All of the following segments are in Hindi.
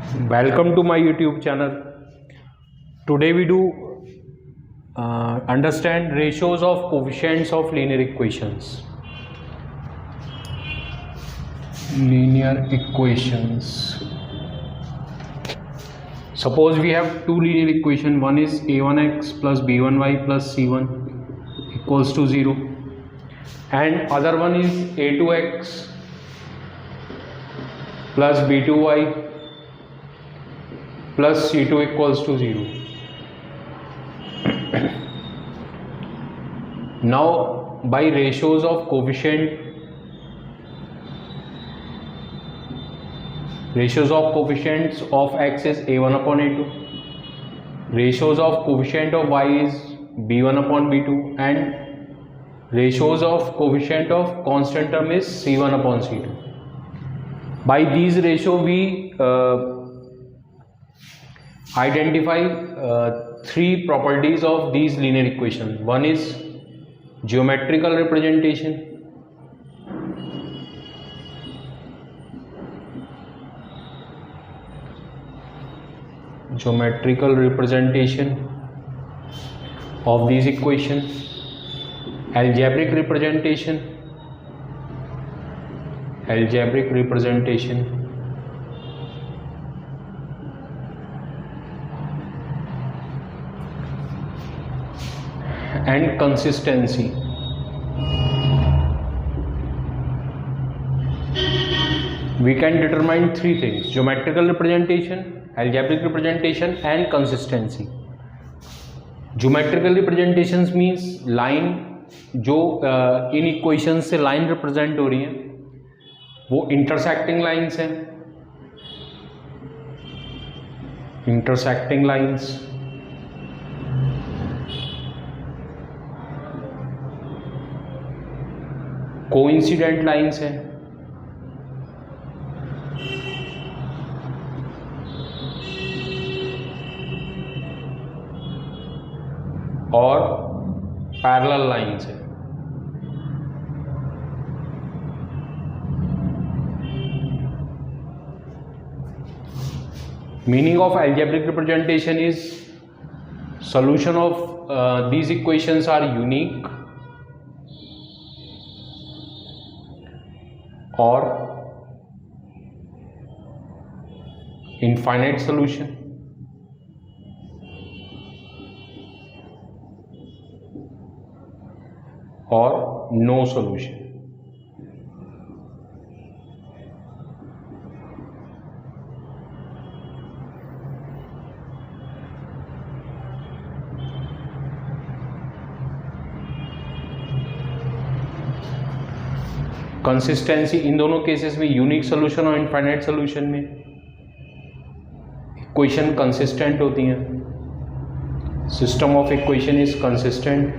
Welcome to my YouTube channel. Today we do understand ratios of coefficients of linear equations. Linear equations. Suppose we have two linear equations. One is a1x plus b1y plus c1 equals to 0, and other one is a2x plus b2y plus c2 equals to 0. Now by ratios of coefficients of x is a1 upon a2, ratios of coefficient of y is b1 upon b2, and ratios of coefficient of constant term is c1 upon c2. By these ratio we identify three properties of these linear equations. One is geometrical representation, of these equations, algebraic representation, and consistency. We can determine three things: geometrical representation, algebraic representation and consistency. Geometrical representations means line जो इन इक्वेशन से लाइन रिप्रेजेंट हो रही है वो इंटरसेक्टिंग लाइंस हैं, कोइंसिडेंट लाइंस हैं और पैरेलल लाइंस हैं। Meaning of algebraic representation is solution of these equations are unique or infinite solution or no solution. Consistency इन दोनों केसेस में, यूनिक सोल्यूशन और इनफाइनाइट सोल्यूशन में, इक्वेशन कंसिस्टेंट होती हैं। System of equation is consistent,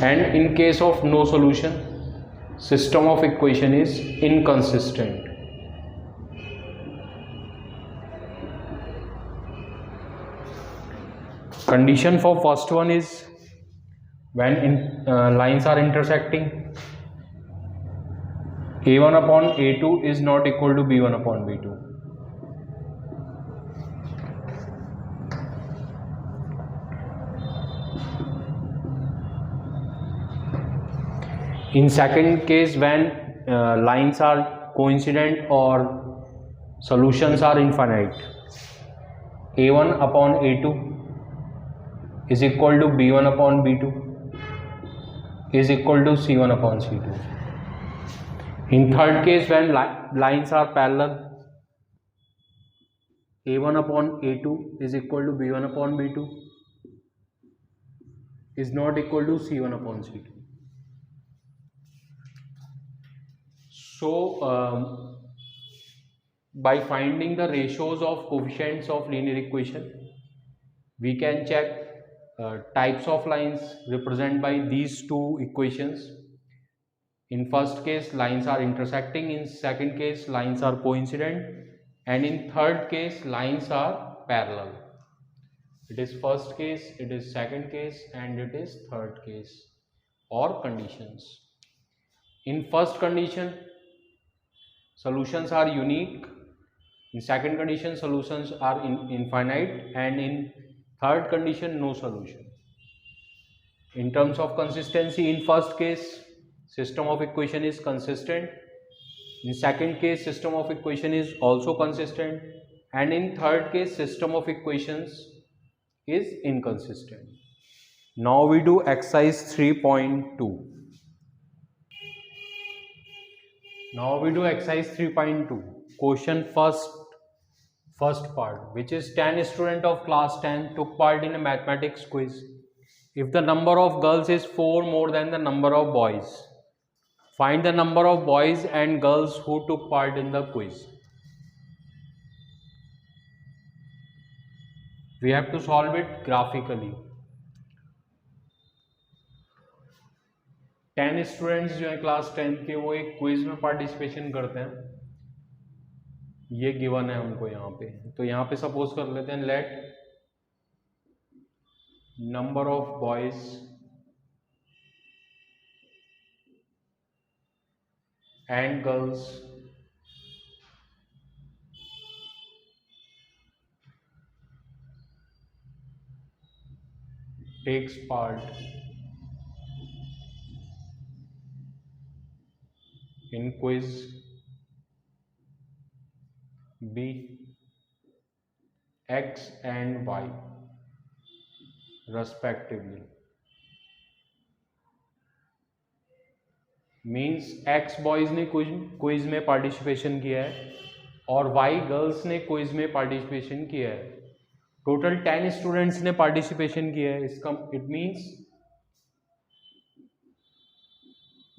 and in case of no solution system of equation is inconsistent. Condition for first one is when lines are intersecting, a1 upon a2 is not equal to b1 upon b2. In second case, when lines are coincident or solutions are infinite, a1 upon a2 is equal to b1 upon b2 is equal to c1 upon c2. In third case, when lines are parallel, a1 upon a2 is equal to b1 upon b2 is not equal to c1 upon c2. So by finding the ratios of coefficients of linear equation, we can check types of lines represented by these two equations. In first case, lines are intersecting. In second case, lines are coincident, and in third case, lines are parallel. It is first case, it is second case, and it is third case or conditions. In first condition, solutions are unique. In second condition, solutions are infinite, and in third condition, no solution. In terms of consistency, in first case, system of equation is consistent. In second case, system of equation is also consistent, and in third case, system of equations is inconsistent. Now we do exercise 3.2. Now we do exercise 3.2. Question first part, which is 10 students of class 10 took part in a mathematics quiz. If the number of girls is 4 more than the number of boys, find the number of boys and girls who took part in the quiz. We have to solve it graphically. 10 students जो है क्लास 10 के वो एक क्विज में पार्टिसिपेशन करते हैं. ये गिवन है हमको यहाँ पे. तो यहाँ पे सपोज कर लेते हैं let number of boys and girls takes part in quiz B X and Y respectively. Means X boys ने क्विज में पार्टिसिपेशन किया है और Y गर्ल्स ने क्विज में पार्टिसिपेशन किया है. टोटल 10 स्टूडेंट्स ने पार्टिसिपेशन किया है. इसका it means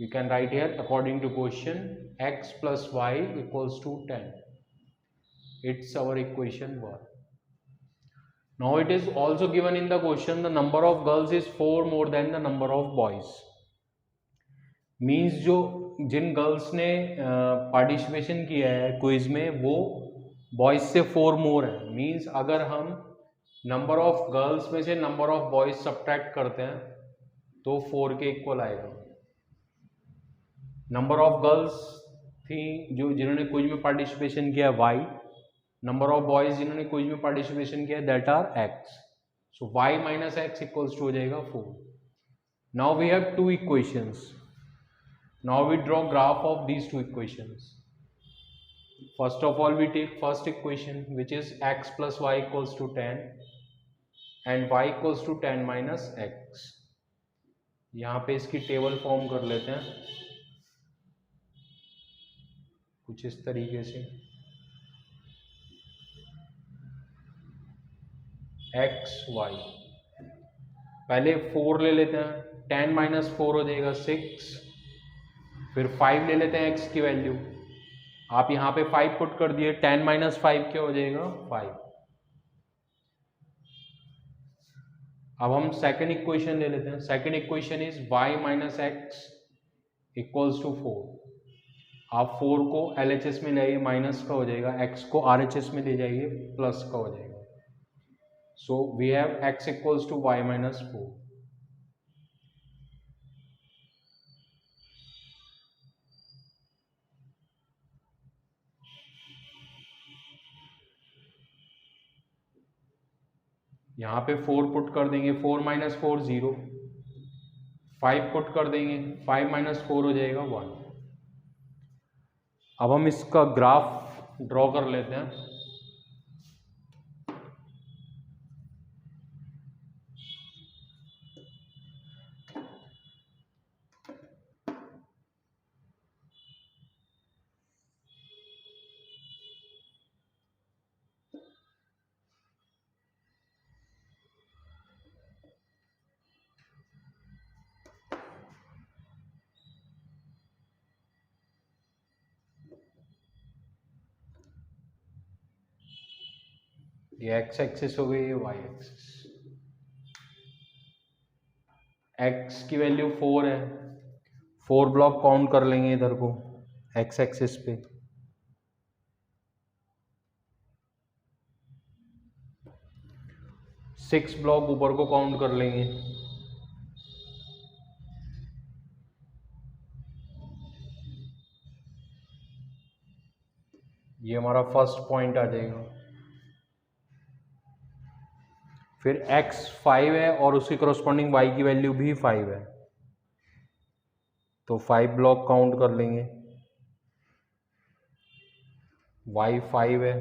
we can write here according to question x plus y equals to 10. It's our equation 1. Now it is also given in the question the number of girls is 4 more than the number of boys. Means जो जिन गर्ल्स ने पार्टिसिपेशन किया है क्विज में वो बॉयज से 4 मोर है. मीन्स अगर हम नंबर ऑफ गर्ल्स में से नंबर ऑफ बॉयज सब्ट्रैक्ट करते हैं तो 4 के इक्वल आएगा. नंबर ऑफ गर्ल्स थी जो जिन्होंने क्विज में पार्टिसिपेशन किया y, नंबर ऑफ बॉयज जिन्होंने क्विज में पार्टिसिपेशन किया that are x. So y minus x equals to हो जाएगा 4. Now we have two equations. Now we draw graph of these two equations. First of all we take first equation which is x plus y equals to 10 and y equals to 10 minus x. यहाँ पे इसकी टेबल फॉर्म कर लेते हैं कुछ इस तरीके से. x y पहले 4 ले लेते हैं. 10 माइनस 4 हो जाएगा 6. फिर 5 ले लेते हैं x की वैल्यू. आप यहाँ पे 5 पुट कर दिए. 10 माइनस 5 क्या हो जाएगा 5. अब हम सेकंड इक्वेशन ले लेते हैं. Second equation is y minus x equals to 4. आप 4 को LHS में ले आइए माइनस का हो जाएगा. x को RHS में ले जाइए प्लस का हो जाएगा. So we have x equals to y minus 4. यहाँ पे 4 पुट कर देंगे. 4 माइनस 4 0. 5 पुट कर देंगे. 5 माइनस 4 हो जाएगा 1. अब हम इसका ग्राफ ड्रॉ कर लेते हैं. ये x एक्सिस हो गई, ये y एक्सिस. x की वैल्यू 4 है. 4 ब्लॉक काउंट कर लेंगे इधर को x एक्सिस पे. सिक्स ब्लॉक ऊपर को काउंट कर लेंगे. ये हमारा फर्स्ट पॉइंट आ जाएगा। फिर x 5 है और उसकी करस्पॉन्डिंग y की वैल्यू भी 5 है, तो 5 ब्लॉक काउंट कर लेंगे। y 5 है,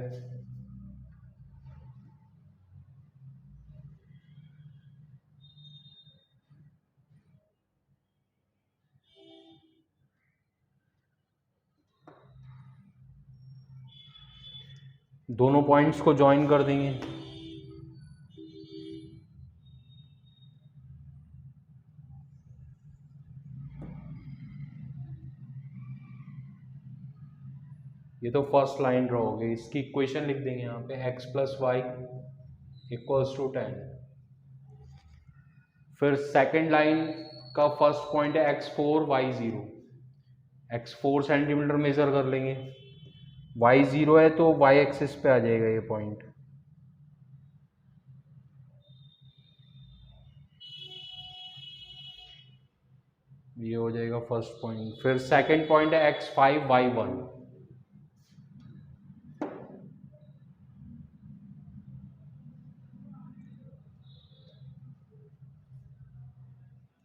दोनों पॉइंट्स को ज्वाइन कर देंगे। ये तो फर्स्ट लाइन ड्रॉ हो गई, इसकी इक्वेशन लिख देंगे यहाँ पे x plus y equals to 10। फिर सेकेंड लाइन का फर्स्ट पॉइंट है x4 y0, x4 centimetre measure कर लेंगे, y0 है तो y एक्सिस पे आ जाएगा ये पॉइंट। ये हो जाएगा फर्स्ट पॉइंट। फिर सेकेंड पॉइंट है x5 y1,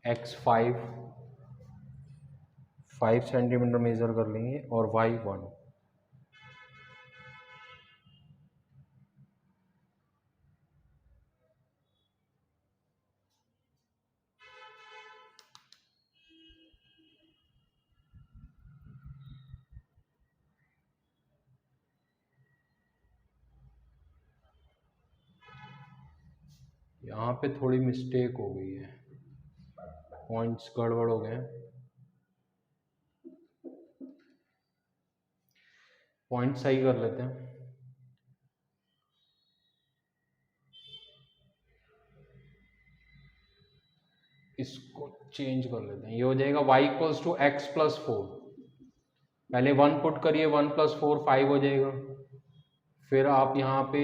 x5 5 centimetre measure कर लेंगे और y1 यहाँ पे थोड़ी मिस्टेक हो गई है, पॉइंट्स गड़बड़ हो गए हैं। पॉइंट सही कर लेते हैं। इसको चेंज कर लेते हैं, ये हो जाएगा y equals to x plus 4। पहले 1 पुट करिए, 1 प्लस 4 5 हो जाएगा। फिर आप यहाँ पे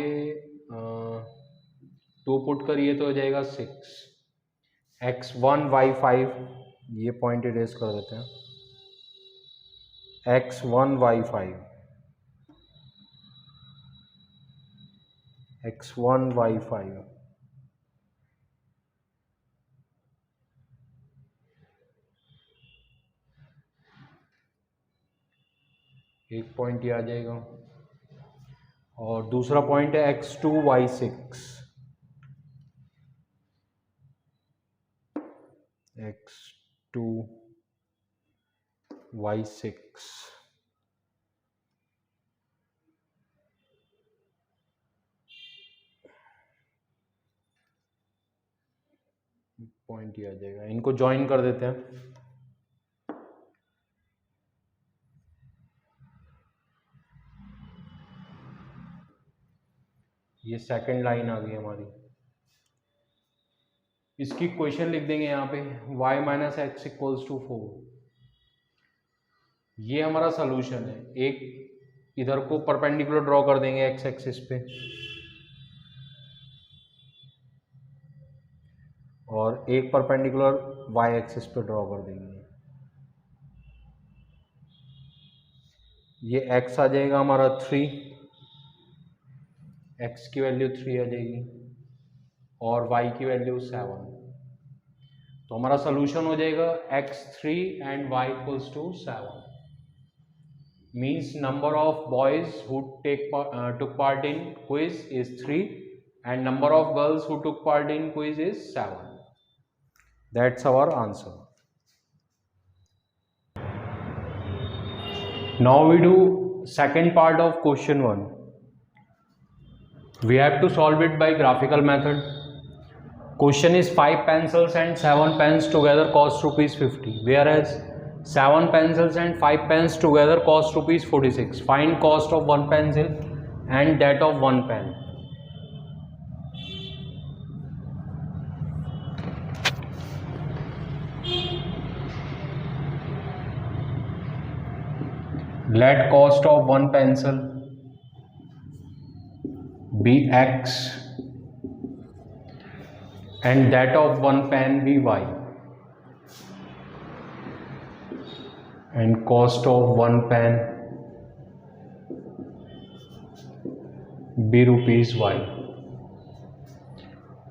2 पुट करिए तो हो जाएगा 6। x1 y5, ये पॉइंट इरेज कर देते हैं, x1 y5 x1 y5 एक पॉइंट ये आ जाएगा। और दूसरा पॉइंट है x2 y6 x2 y6 point ये आ जाएगा। इनको ज्वाइन कर देते हैं। ये सेकंड लाइन आ गई हमारी, इसकी इक्वेशन लिख देंगे यहाँ पे y minus x equals to 4। ये हमारा सोल्यूशन है। एक इधर को परपेंडिकुलर ड्रॉ कर देंगे x एक्सिस पे और एक परपेंडिकुलर y एक्सिस पे ड्रॉ कर देंगे। ये x आ जाएगा हमारा 3, x की वैल्यू 3 आ जाएगी और y की वैल्यू 7। तो हमारा सोल्यूशन हो जाएगा x3 and y equals to 7। means number of boys who took part in quiz is 3 and number of girls who took part in quiz is 7. That's our answer. Now we do second part of question 1. We have to solve it by graphical method. Question is 5 pencils and 7 pens together cost rupees 50, whereas 7 pencils and 5 pens together cost rupees 46. Find cost of 1 pencil and that of 1 pen. Let cost of 1 pencil be x and that of 1 pen be y. And cost of 1 pen b rupees y.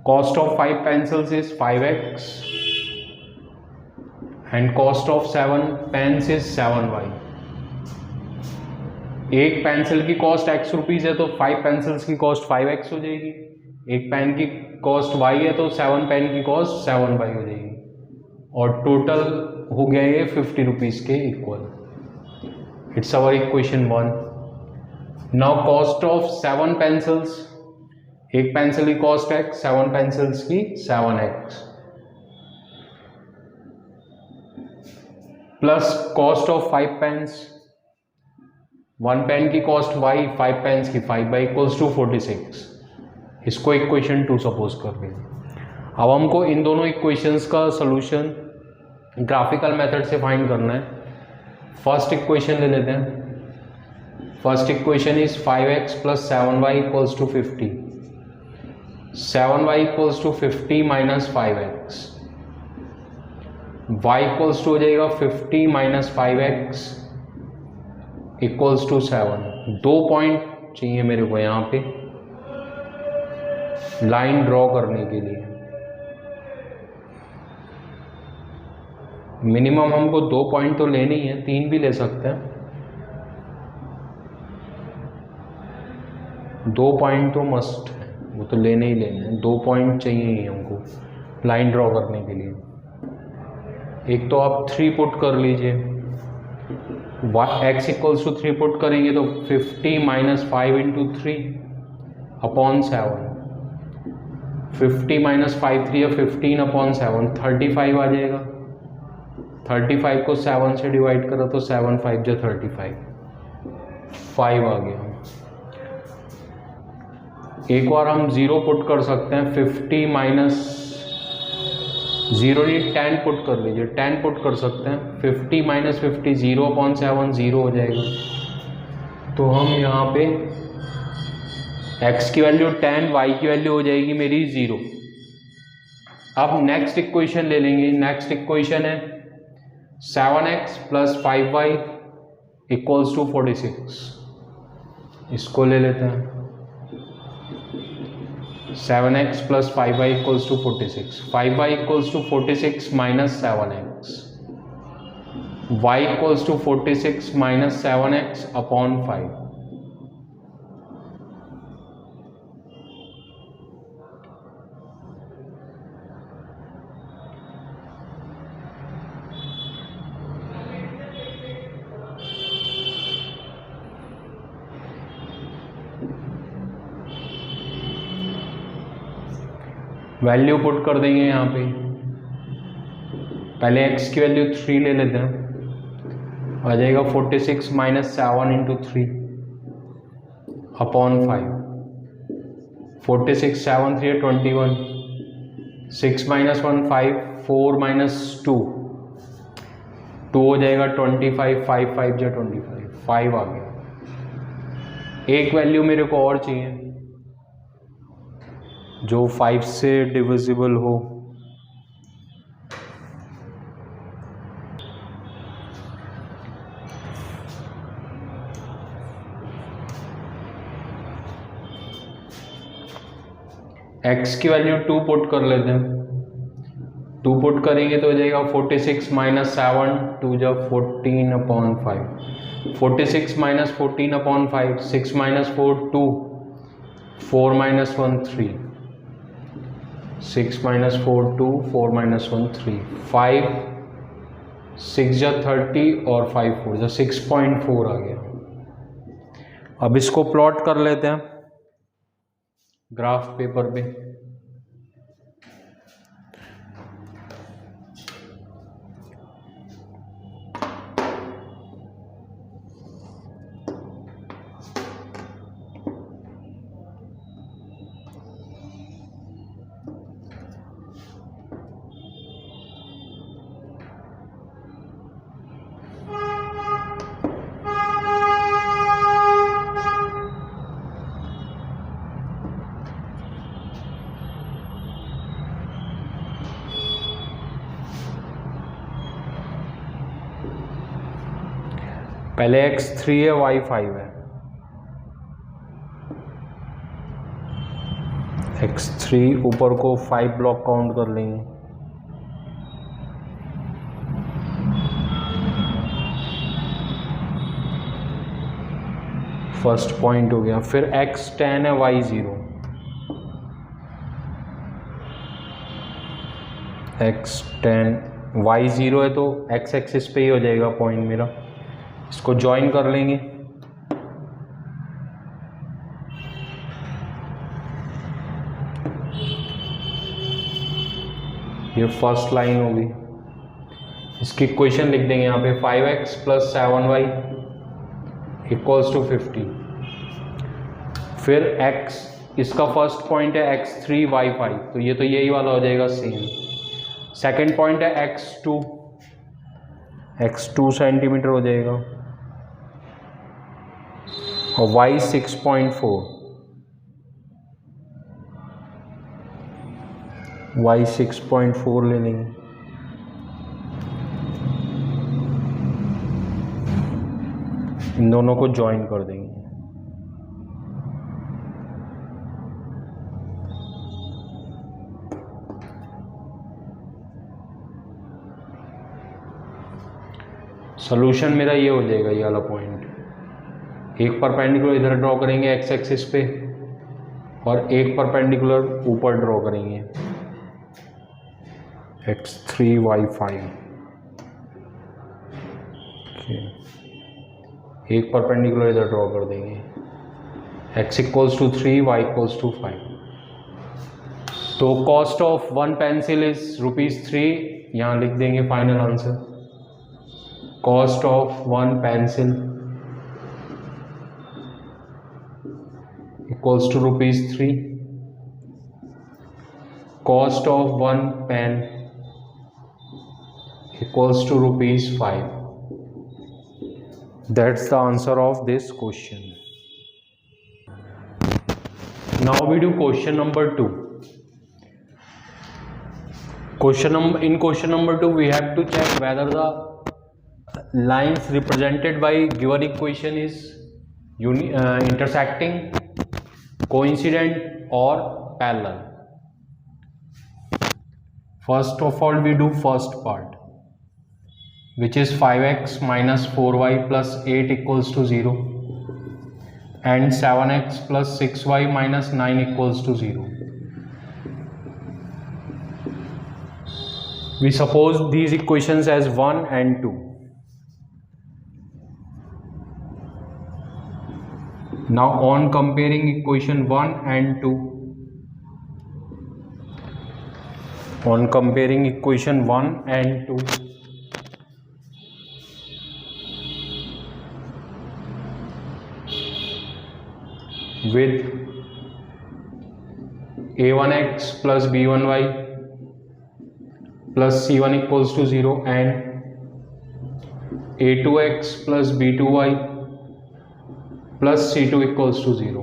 Cost of 5 pencils is 5x and cost of 7 pens is 7y. एक पेंसिल की कॉस्ट x रुपीज़ है तो 5 पेंसिल्स की कॉस्ट 5x हो जाएगी, एक पेन की कॉस्ट y है तो 7 पेन की कॉस्ट 7y हो जाएगी, और टोटल हो गया ये 50 रुपीज़ के equal. It's our equation 1. Now cost of 7 pencils, एक पेंसिल की कॉस्ट x, 7 पेंसिल्स की 7x, plus cost of 5 pens, 1 pen की कॉस्ट y, 5 पेन्स की 5 बाई इक्वल्स टू 46. इसको इक्वेशन 2 सपोज कर लीजिए. अब हमको इन दोनों इक्वेशंस का सोल्यूशन ग्राफिकल मेथड से फाइंड करना है. फर्स्ट इक्वेशन ले लेते हैं. First equation is 5x plus 7y equals to 50. 7y equals to 50 minus 5x, y equals to हो जाएगा 50 minus 5x equals to 7. 2 point चाहिए मेरे को यहाँ पे लाइन ड्रॉ करने के लिए. मिनिमम हमको 2 पॉइंट तो लेने ही है, 3 भी ले सकते हैं. 2 पॉइंट तो मस्ट है, वो तो लेने ही लेने हैं. 2 पॉइंट चाहिए ही हमको लाइन ड्रॉ करने के लिए. एक तो आप 3 पुट कर लीजिए, x इक्वल्स टू 3 पुट करेंगे तो 50 माइनस 5 इंटू 3 अपॉन 7. 50 माइनस 5 3 या 15 अपॉन 7 35 आ जाएगा. 35 को 7 से डिवाइड करो तो 7 5 जो 35, 5 आ गया. एक बार हम 0 पुट कर सकते हैं. 50 माइनस 0 नहीं 10 पुट कर लीजिए, 10 पुट कर सकते हैं. 50 माइनस 50 0 अपॉन 7 0 हो जाएगा. तो हम यहाँ पे x की वैल्यू 10, y की वैल्यू हो जाएगी मेरी 0. अब नेक्स्ट इक्वेशन ले लेंगे. नेक्स्ट इक्वेशन है 7x plus 5y equals to 46. इसको ले लेते हैं. 7x plus 5y equals to 46. 5y equals to 46 minus 7x, y equals to 46 minus 7x upon 5. Value put कर देंगे यहाँ पे. पहले x की वैल्यू 3 ले लेते हैं, आ जाएगा 46 minus 7 into 3 upon 5. 46 7 3 21, 6 minus 1 5, 4 minus 2 2 हो जाएगा 25, 5 5 जो 25, 5 आ गया. एक वैल्यू मेरे को और चाहिए जो 5 से डिविजिबल हो. x की वैल्यू 2 पुट कर लेते हैं. 2 पुट करेंगे तो हो जाएगा 46 माइनस 7 2 जब 14 upon 5. 46 minus 14 upon 5, 6 minus 4 2, 4 minus 1 3, 6 minus 4 2, 4 minus 1 3, 5 6 जा 30 और 5 4 जा 6.4 आ गया. अब इसको प्लॉट कर लेते हैं ग्राफ पेपर पे. पहले x 3 है y 5 है. x3 ऊपर को 5 ब्लॉक काउंट कर लेंगे, फर्स्ट पॉइंट हो गया। फिर x10 है, y0, x10 y0 है तो x एक्सिस पे ही हो जाएगा पॉइंट मेरा, इसको ज्वाइन कर लेंगे। ये फर्स्ट लाइन होगी, इसकी इक्वेशन लिख देंगे यहाँ पे 5x + 7y = 50। फिर x, इसका फर्स्ट पॉइंट है x3 y5, तो ये तो यही वाला हो जाएगा सेम। सेकंड पॉइंट है x2 सेंटीमीटर हो जाएगा, और y 6.4, y 6.4 ले लेंगे। इन दोनों को ज्वाइन कर देंगे। सॉल्यूशन मेरा ये हो जाएगा, ये वाला पॉइंट। एक परपेंडिकुलर इधर ड्रॉ करेंगे x एक्सिस पे, और एक परपेंडिकुलर ऊपर ड्रॉ करेंगे x3 y5। एक परपेंडिकुलर इधर ड्रॉ कर देंगे, x = 3 y = 5। तो cost of one pencil is ₹3, यहाँ लिख देंगे final answer. Cost of one pencil equals to ₹3, cost of one pen equals to ₹5. That's the answer of this question. Now we do question number 2. In question number 2 we have to check whether the lines represented by given equation is intersecting, coincident or parallel. First of all we do first part, which is 5x minus 4y plus 8 equals to 0 and 7x plus 6y minus 9 equals to 0. We suppose these equations as 1 and 2. Now on comparing equation 1 and 2, on comparing equation 1 and 2, with a1x plus b1y plus c1 equals to 0 and a2x plus b2y plus c2 equals to 0.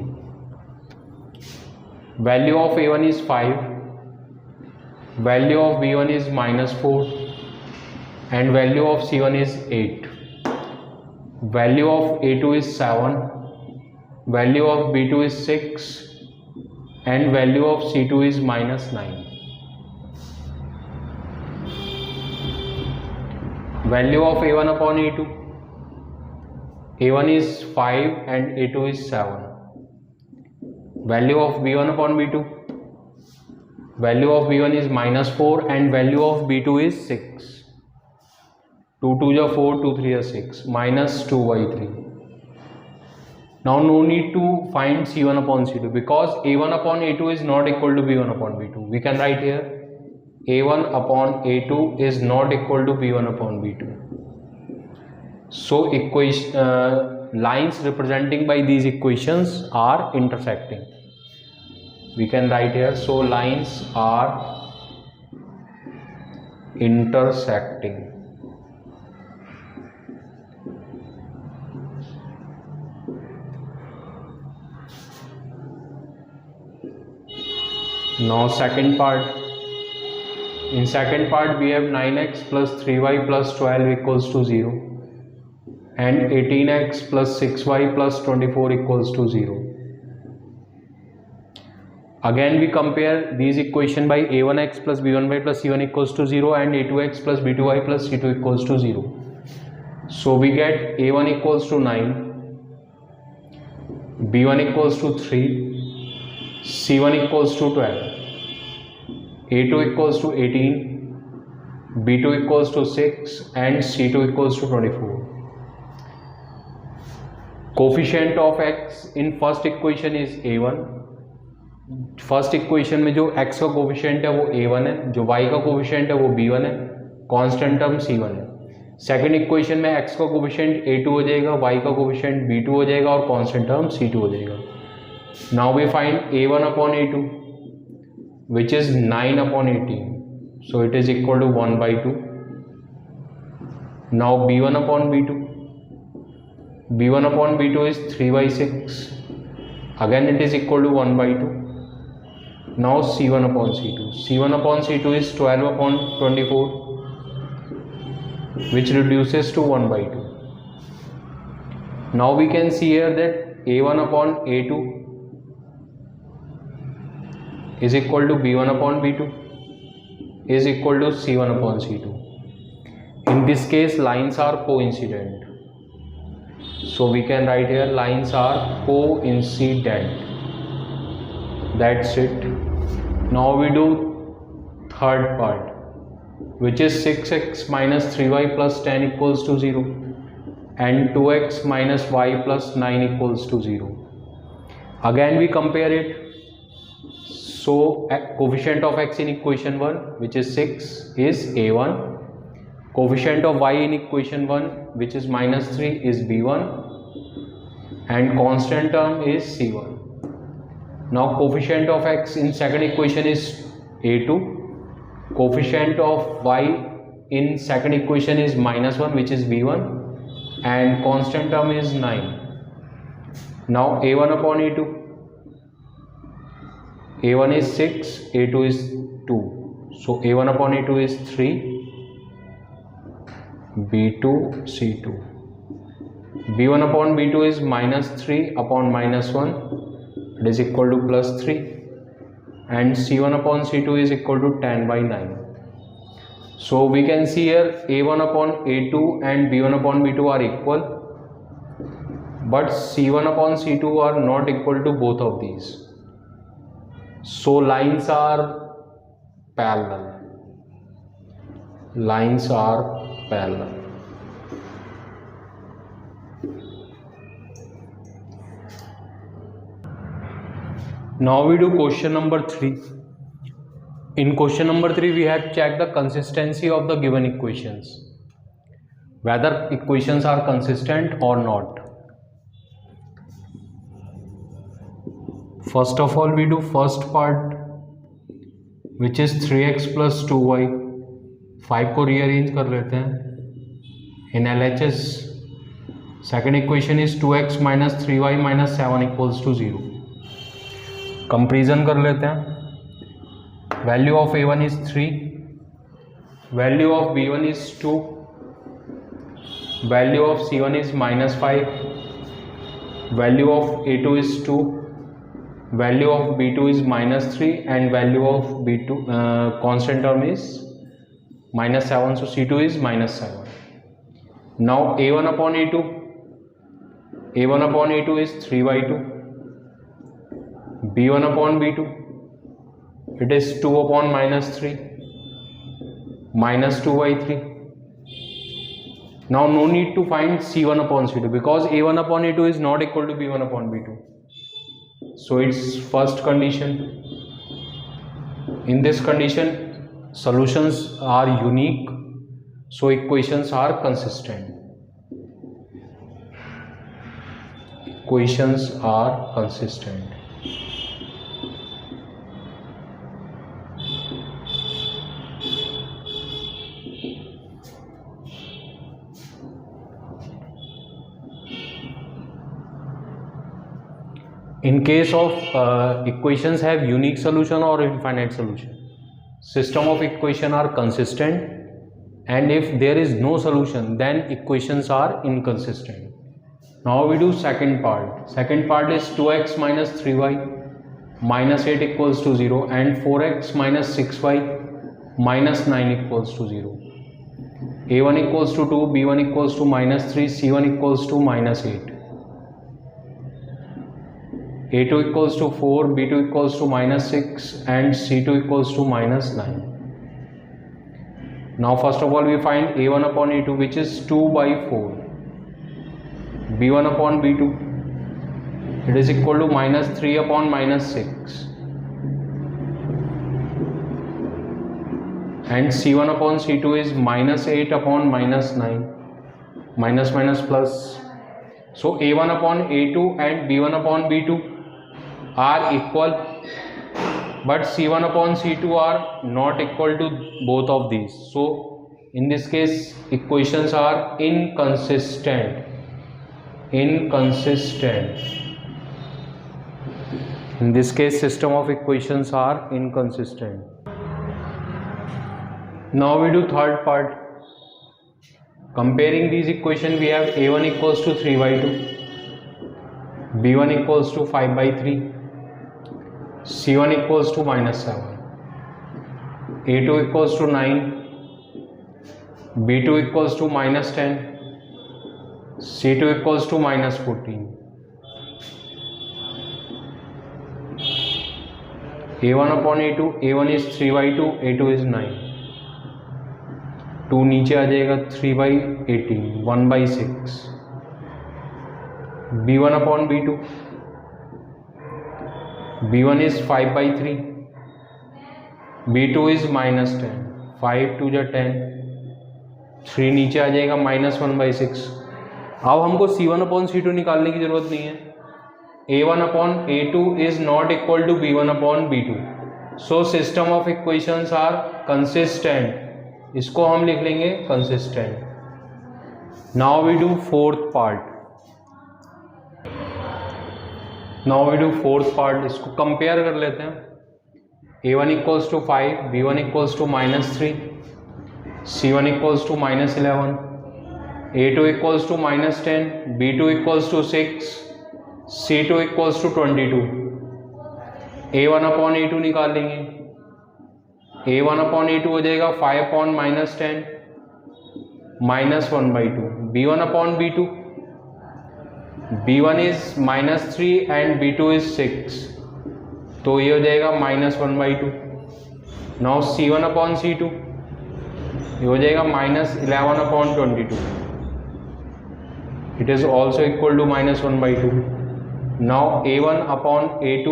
Value of a1 is 5, value of b1 is -4 and value of c1 is 8. Value of a2 is 7, value of b2 is 6 and value of c2 is -9. Value of a1 upon a2, a1 is 5 and a2 is 7. Value of b1 upon b2, value of b1 is -4 and value of b2 is 6. 2 2 is 4, 2 3 is 6, minus 2/3. Now no need to find c1 upon c2 because a1 upon a2 is not equal to b1 upon b2. We can write here a1 upon a2 is not equal to b1 upon b2. So lines representing by these equations are intersecting. We can write here, so lines are intersecting. Now second part. In second part we have 9x plus 3y plus 12 equals to 0 and 18x plus 6y plus 24 equals to 0. Again we compare these equation by a1x plus b1y plus c1 equals to 0 and a2x plus b2y plus c2 equals to 0. So we get a1 equals to 9, b1 equals to 3, c1 equals to 12, a2 equals to 18, b2 equals to 6 and c2 equals to 24. Coefficient of x in first equation is a1. First equation में जो x का कोफिशिएंट है वो a1 है, जो y का कोफिशिएंट है वो b1 है, कांस्टेंट टर्म c1 है। सेकंड इक्वेशन में x का कोफिशिएंट a2 हो जाएगा, y का कोफिशिएंट b2 हो जाएगा और कांस्टेंट टर्म c2 हो जाएगा। Now we find a1 upon a2 which is 9 upon 18, so it is equal to 1/2। Now b1 upon b2, b1 upon b2 is 3/6, again it is equal to 1/2. Now c1 upon c2, c1 upon c2 is 12 upon 24, which reduces to 1/2. Now we can see here that a1 upon a2 is equal to b1 upon b2 is equal to c1 upon c2. In this case lines are coincident. So we can write here lines are coincident. That's it. Now we do third part, which is 6x minus 3y plus 10 equals to 0 and 2x minus y plus 9 equals to 0. Again we compare it. So coefficient of x in equation 1, which is 6, is a1. Coefficient of y in equation 1, which is minus 3, is b1 and constant term is c1. Now coefficient of x in second equation is a2. Coefficient of y in second equation is minus 1, which is b1 and constant term is 9. Now a1 upon a2, a1 is 6, a2 is 2, so a1 upon a2 is 3, b2 c2, b1 upon b2 is minus 3 upon minus 1, it is equal to plus 3, and c1 upon c2 is equal to 10/9. So we can see here a1 upon a2 and b1 upon b2 are equal, but c1 upon c2 are not equal to both of these. So lines are parallel. Lines are parallel. Now we do question number 3. In question number 3 we have checked the consistency of the given equations, whether equations are consistent or not. First of all we do first part, which is 3x plus 2y. 5 को rearrange कर लेते हैं in LHS. Second equation is 2x minus 3y minus 7 equals to 0. Comparison कर लेते हैं. Value of a1 is 3, value of b1 is 2, value of c1 is -5, value of a2 is 2, value of b2 is -3 and value of b2 constant term is -7, so c2 is -7. Now a1 upon a2, a1 upon a2 is 3/2, b1 upon b2, it is 2 upon -3, -2/3. Now no need to find c1 upon c2 because a1 upon a2 is not equal to b1 upon b2. So it's first condition. In this condition solutions are unique, so equations are consistent. Equations are consistent. In case of equations have unique solution or infinite solution, system of equation are consistent, and if there is no solution then equations are inconsistent. Now we do second part. Second part is 2x minus 3y. minus 8 equals to 0, and 4x minus 6y minus 9 equals to 0. a1 equals to 2, b1 equals to minus 3, c1 equals to minus 8, a2 equals to 4, b2 equals to minus 6, and c2 equals to minus 9. Now first of all we find a1 upon a2, which is 2 by 4, b1 upon b2, it is equal to minus 3 upon minus 6, and c1 upon c2 is minus 8 upon minus 9, minus minus plus. So a1 upon a2 and b1 upon b2 are equal, but c1 upon c2 are not equal to both of these. So in this case equations are inconsistent. In this case system of equations are inconsistent. Now we do third part. Comparing these equations, we have a1 equals to 3 by 2, b1 equals to 5 by 3, c1 equals to minus 7, a2 equals to 9, b2 equals to minus 10, c2 equals to minus 14. a1 upon a2, a1 is 3 by 2, a2 is 9, 2 नीचे आ जाएगा, 3 by 18, 1 by 6, b1 upon b2, b1 is 5 by 3, b2 is minus 10, 5 2 जा 10, 3 नीचे आ जाएगा, minus 1 by 6. अब हमको c1 upon c2 निकालने की जरूरत नहीं है. a1 upon a2 is not equal to b1 upon b2, so system of equations are consistent. इसको हम लिख लेंगे consistent. Now we do fourth part. इसको कंपेयर कर लेते हैं. a1 equals to 5, b1 equals to minus 3, c1 equals to minus 11, a2 equals to minus 10, b2 equals to 6, c2 equals to 22. a1 upon a2 निकाल लेंगे. a1 upon a2 हो जाएगा 5 upon minus 10 minus 1 by 2. b1 upon b2, b1 is minus 3 and b2 is 6, तो ये हो जाएगा minus 1 by 2. now c1 upon c2, ये हो जाएगा minus 11 upon 22. it is also equal to minus 1 by 2. now a1 upon a2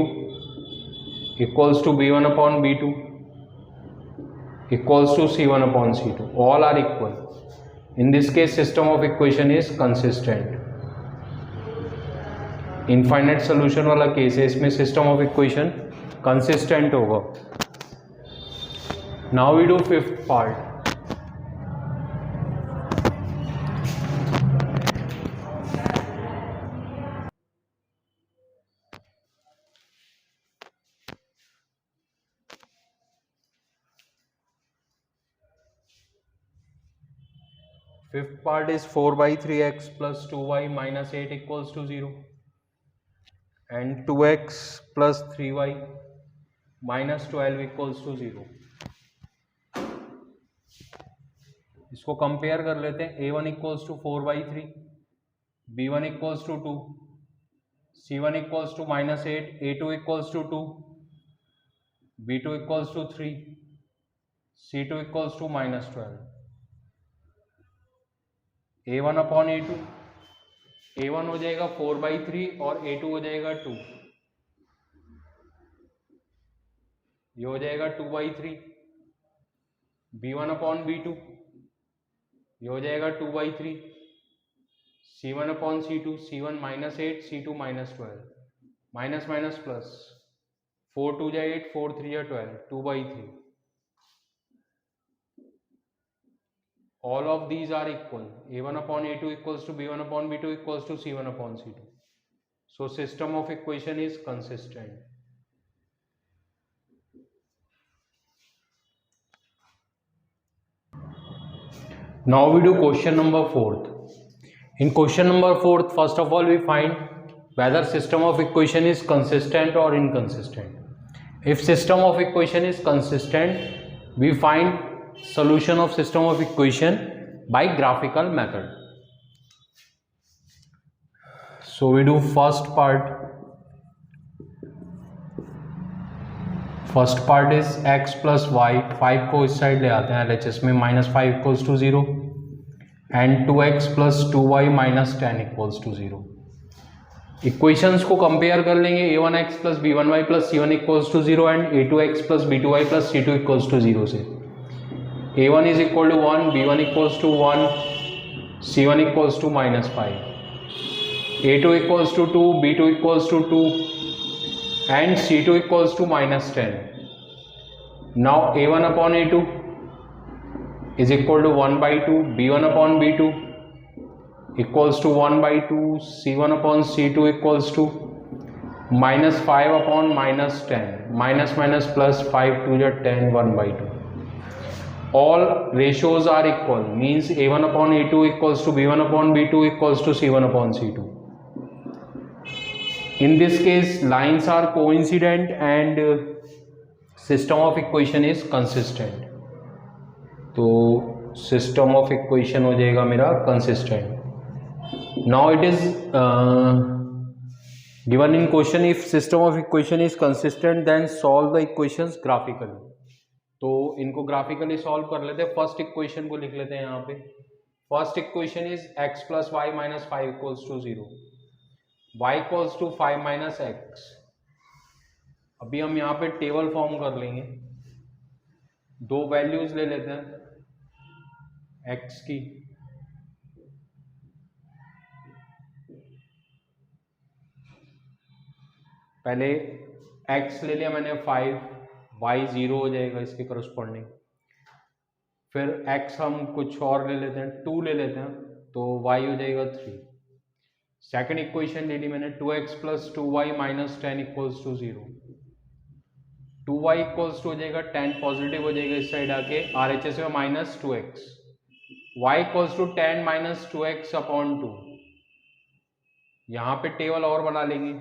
equals to b1 upon b2 equals to c1 upon c2. all are equal. in this case system of equation is consistent. Infinite solution वाला केस है, इसमें सिस्टम ऑफ इक्वेशन कंसिस्टेंट होगा. Now we do fifth part. Fifth part is 4 by 3x plus 2y minus 8 equals to 0 and 2x plus 3y minus 12 equals to 0. इसको कंपेयर कर लेते हैं. a1 equals to 4 by 3, b1 equals to 2, c1 equals to minus 8, a2 equals to 2, b2 equals to 3, c2 equals to minus 12. a1 upon a2, a1 हो जाएगा 4 by 3 और a2 हो जाएगा 2, ये हो जाएगा 2 by 3. b1 अपॉन b2, ये हो जाएगा 2 by 3. c1 upon c2, c1 minus 8, c2 minus 12, minus minus plus, 4 2 जा 8, 4 3 जा 12, 2 by 3. all of these are equal. a1 upon a2 equals to b1 upon b2 equals to c1 upon c2. so system of equation is consistent. now we do question number 4th. in question number 4th, first of all we find whether system of equation is consistent or inconsistent. If system of equation is consistent, we find solution of system of equation by graphical method. So we do first part. First part is x plus y, 5 को इस साइड ले आते हैं LHS में, -5 equals to 0 and 2x plus 2y minus 10 equals to 0. Equations को कंपेयर कर लेंगे, a1x plus b1y plus c1 equals to 0 and a2x plus b2y plus c2 equals to 0 से. a1 is equal to 1, b1 equals to 1, c1 equals to -5, a2 equals to 2, b2 equals to 2 and c2 equals to -10. Now a1 upon a2 is equal to 1 by 2, b1 upon b2 equals to 1 by 2, c1 upon c2 equals to -5 upon -10, minus plus 5 to the 10, 1 by 2. All ratios are equal, means a1 upon a2 equals to b1 upon b2 equals to c1 upon c2. In this case, lines are coincident and system of equation is consistent. तो system of equation हो जाएगा मेरा consistent. Now it is given in question, if system of equation is consistent, then solve the equations graphically. तो इनको graphically solve कर लेते हैं. First equation को लिख लेते हैं यहाँ पे. First equation is x plus y minus 5 equals to 0. y equals to 5 minus x. अभी हम यहाँ पे टेबल फॉर्म कर लेंगे, दो वैल्यूज ले लेते हैं x की. पहले x ले लिया मैंने 5, y 0 हो जाएगा इसके करस्पॉन्डिंग. फिर x हम कुछ और ले लेते हैं, 2 ले लेते हैं, तो y हो जाएगा 3. सेकेंड इक्वेशन ले ली मैंने, 2x plus 2y minus 10 equals to 0. 2y equals to हो जाएगा 10, पॉजिटिव हो जाएगा इस साइड आके, RHS में minus 2x. y equals to 10 minus 2x upon 2. यहाँ पे टेबल और बना लेंगे.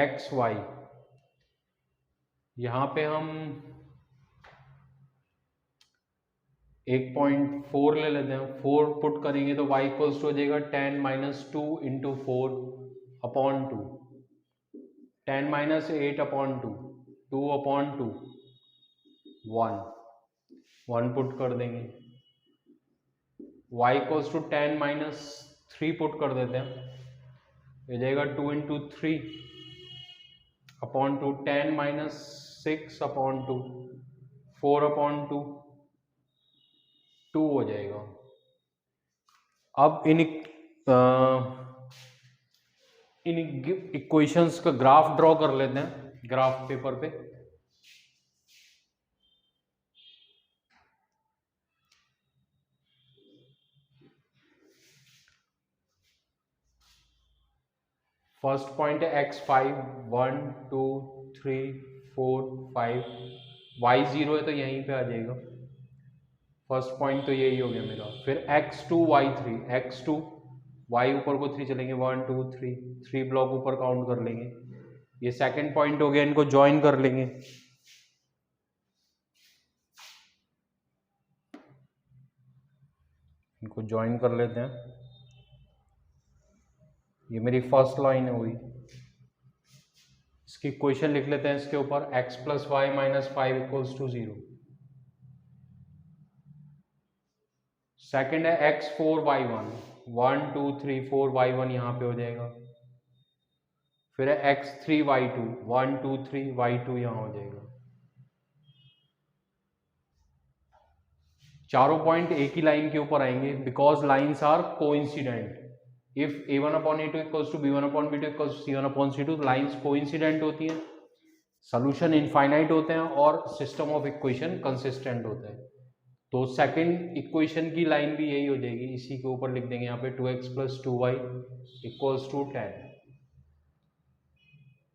x y, यहाँ पे हम 1.4 ले लेते हैं. 4 पुट करेंगे तो y इक्वल्स टू हो जाएगा 10 minus 2 into 4 upon 2, 10 minus 8 upon 2, 2 upon 2, 1 put कर देंगे. y equals to 10 minus 3 put कर देते हैं, हो जाएगा 2 into 3 upon 2, 10 minus 6 upon 2, 4 upon 2, 2 हो जाएगा. अब इन इक्वेशंस का ग्राफ ड्रॉ कर लेते हैं ग्राफ पेपर पे. फर्स्ट पॉइंट है x5, 1 2 3 4 5, y 0 है तो यहीं पे आ जाएगा. फर्स्ट पॉइंट तो यही हो गया मेरा. फिर x2 y3, x2 y ऊपर को 3 चलेंगे, 1 2 3, 3 ब्लॉक ऊपर काउंट कर लेंगे. ये सेकंड पॉइंट हो गया, इनको ज्वाइन कर लेंगे. इनको ज्वाइन कर लेते हैं. ये मेरी फर्स्ट लाइन है हुई. इसकी इक्वेशन लिख लेते हैं इसके ऊपर, x plus y minus 5 equals to 0. Second है x4y1, 1 2 3 4 y1 यहाँ पे हो जाएगा. फिर है x3y2, 1 2 3 y2 यहाँ हो जाएगा. चारों पॉइंट एक ही लाइन के ऊपर आएंगे because lines are coincident. If a1 upon a2 equals to b1 upon b2 equals to c1 upon c2, lines coincident होती हैं, सोल्यूशन इनफाइनाइट होते हैं और सिस्टम ऑफ इक्वेशन कंसिस्टेंट होता है. तो सेकंड इक्वेशन की लाइन भी यही हो जाएगी, इसी के ऊपर लिख देंगे यहाँ पे 2x plus 2y equals to 10.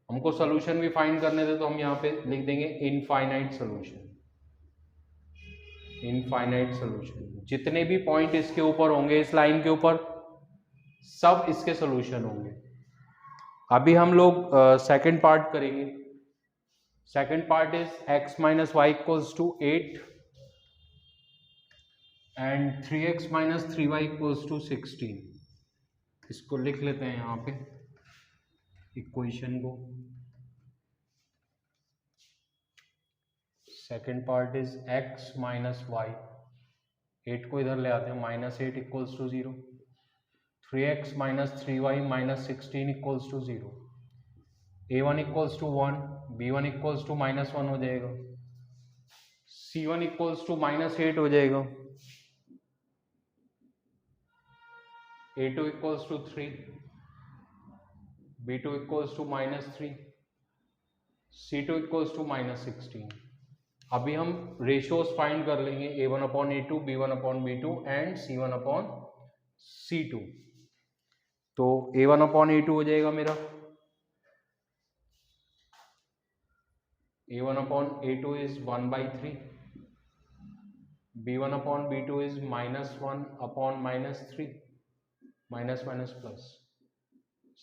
हमको सोल्यूशन भी फाइंड करने थे तो हम यहाँ पे लिख देंगे इनफाइनाइट सोल्यूशन. Infinite solution. जितने भी पॉइंट इसके ऊपर होंगे इस लाइन के ऊपर, सब इसके सोल्यूशन होंगे। अभी हम लोग सेकंड पार्ट करेंगे। Second part is x minus y equals to 8 and 3x minus 3y equals to 16। इसको लिख लेते हैं यहाँ पे इक्वेशन को। Second part is x minus y, 8 को इधर ले आते हैं, minus 8 equals to 0, 3x minus 3y minus 16 equals to 0, a1 equals to 1, b1 equals to minus 1 हो जाएगा, c1 इक्वल्स टू माइनस 8 हो जाएगा, a2 equals to 3, b2 equals to minus 3, c2 equals to minus 16। अभी हम रेशियोज फाइंड कर लेंगे a1 upon a2, b1 upon b2 and c1 upon c2। तो a1 अपॉन a2 हो जाएगा मेरा, a1 upon a2 is 1/3, b1 upon b2 is -1 upon -3, minus minus plus,